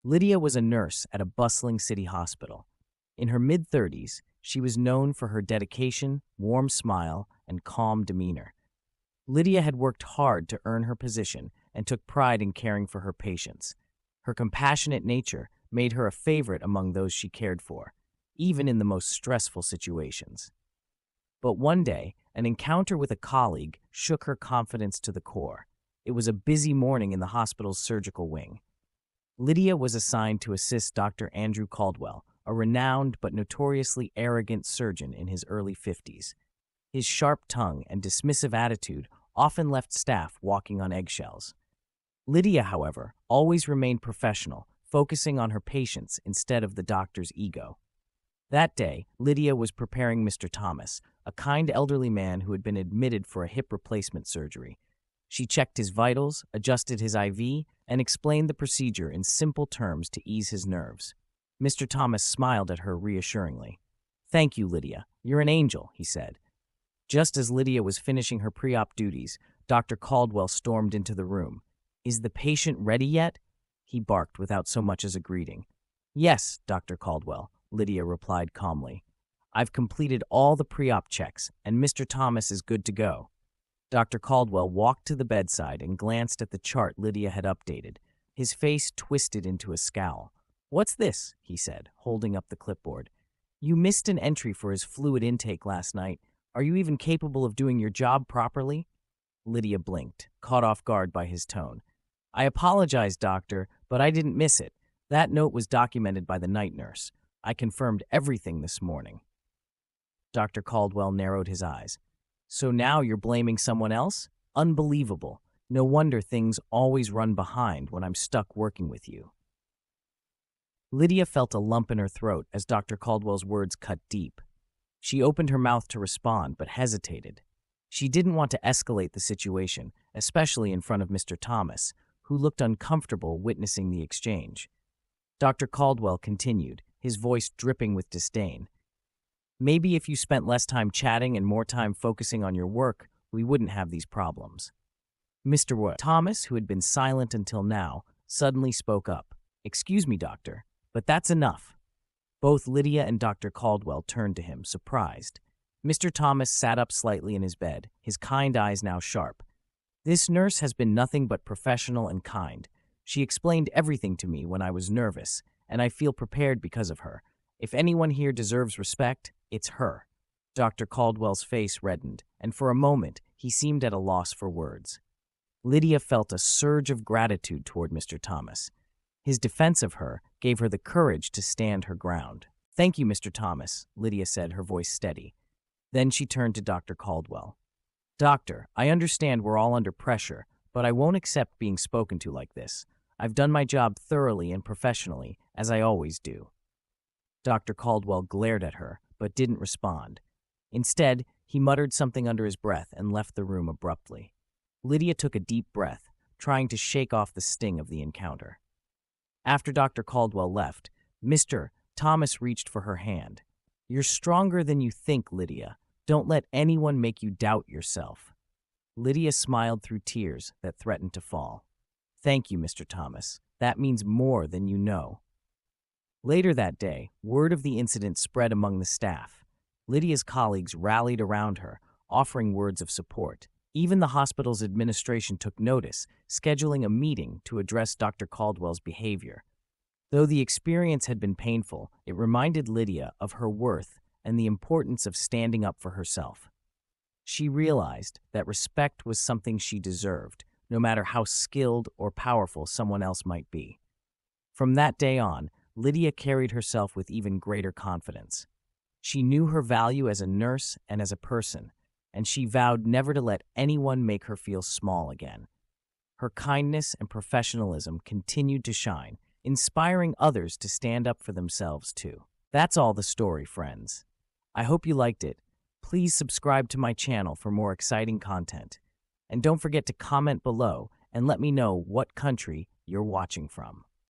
Lydia was a nurse at a bustling city hospital. In her mid-30s, she was known for her dedication, warm smile, and calm demeanor. Lydia had worked hard to earn her position and took pride in caring for her patients. Her compassionate nature made her a favorite among those she cared for, even in the most stressful situations. But one day, an encounter with a colleague shook her confidence to the core. It was a busy morning in the hospital's surgical wing. Lydia was assigned to assist Dr. Andrew Caldwell, a renowned but notoriously arrogant surgeon in his early 50s. His sharp tongue and dismissive attitude often left staff walking on eggshells. Lydia, however, always remained professional, focusing on her patients instead of the doctor's ego. That day, Lydia was preparing Mr. Thomas, a kind elderly man who had been admitted for a hip replacement surgery. She checked his vitals, adjusted his IV, and explained the procedure in simple terms to ease his nerves. Mr. Thomas smiled at her reassuringly. "Thank you, Lydia. You're an angel," he said. Just as Lydia was finishing her pre-op duties, Dr. Caldwell stormed into the room. "Is the patient ready yet?" he barked without so much as a greeting. "Yes, Dr. Caldwell," Lydia replied calmly. "I've completed all the pre-op checks, and Mr. Thomas is good to go." Dr. Caldwell walked to the bedside and glanced at the chart Lydia had updated. His face twisted into a scowl. "What's this?" he said, holding up the clipboard. "You missed an entry for his fluid intake last night. Are you even capable of doing your job properly?" Lydia blinked, caught off guard by his tone. "I apologize, doctor, but I didn't miss it. That note was documented by the night nurse. I confirmed everything this morning." Dr. Caldwell narrowed his eyes. "So now you're blaming someone else? Unbelievable. No wonder things always run behind when I'm stuck working with you." Lydia felt a lump in her throat as Dr. Caldwell's words cut deep. She opened her mouth to respond, but hesitated. She didn't want to escalate the situation, especially in front of Mr. Thomas, who looked uncomfortable witnessing the exchange. Dr. Caldwell continued, his voice dripping with disdain. "Maybe if you spent less time chatting and more time focusing on your work, we wouldn't have these problems." Mr. Thomas, who had been silent until now, suddenly spoke up. "Excuse me, doctor, but that's enough." Both Lydia and Dr. Caldwell turned to him, surprised. Mr. Thomas sat up slightly in his bed, his kind eyes now sharp. "This nurse has been nothing but professional and kind. She explained everything to me when I was nervous, and I feel prepared because of her. If anyone here deserves respect, it's her." Dr. Caldwell's face reddened, and for a moment he seemed at a loss for words. Lydia felt a surge of gratitude toward Mr. Thomas. His defense of her gave her the courage to stand her ground. "Thank you, Mr. Thomas," Lydia said, her voice steady. Then she turned to Dr. Caldwell. "Doctor, I understand we're all under pressure, but I won't accept being spoken to like this. I've done my job thoroughly and professionally, as I always do." Dr. Caldwell glared at her, but didn't respond. Instead, he muttered something under his breath and left the room abruptly. Lydia took a deep breath, trying to shake off the sting of the encounter. After Dr. Caldwell left, Mr. Thomas reached for her hand. "You're stronger than you think, Lydia. Don't let anyone make you doubt yourself." Lydia smiled through tears that threatened to fall. "Thank you, Mr. Thomas. That means more than you know." Later that day, word of the incident spread among the staff. Lydia's colleagues rallied around her, offering words of support. Even the hospital's administration took notice, scheduling a meeting to address Dr. Caldwell's behavior. Though the experience had been painful, it reminded Lydia of her worth and the importance of standing up for herself. She realized that respect was something she deserved, no matter how skilled or powerful someone else might be. From that day on, Lydia carried herself with even greater confidence. She knew her value as a nurse and as a person, and she vowed never to let anyone make her feel small again. Her kindness and professionalism continued to shine, inspiring others to stand up for themselves too. That's all the story, friends. I hope you liked it. Please subscribe to my channel for more exciting content. And don't forget to comment below and let me know what country you're watching from.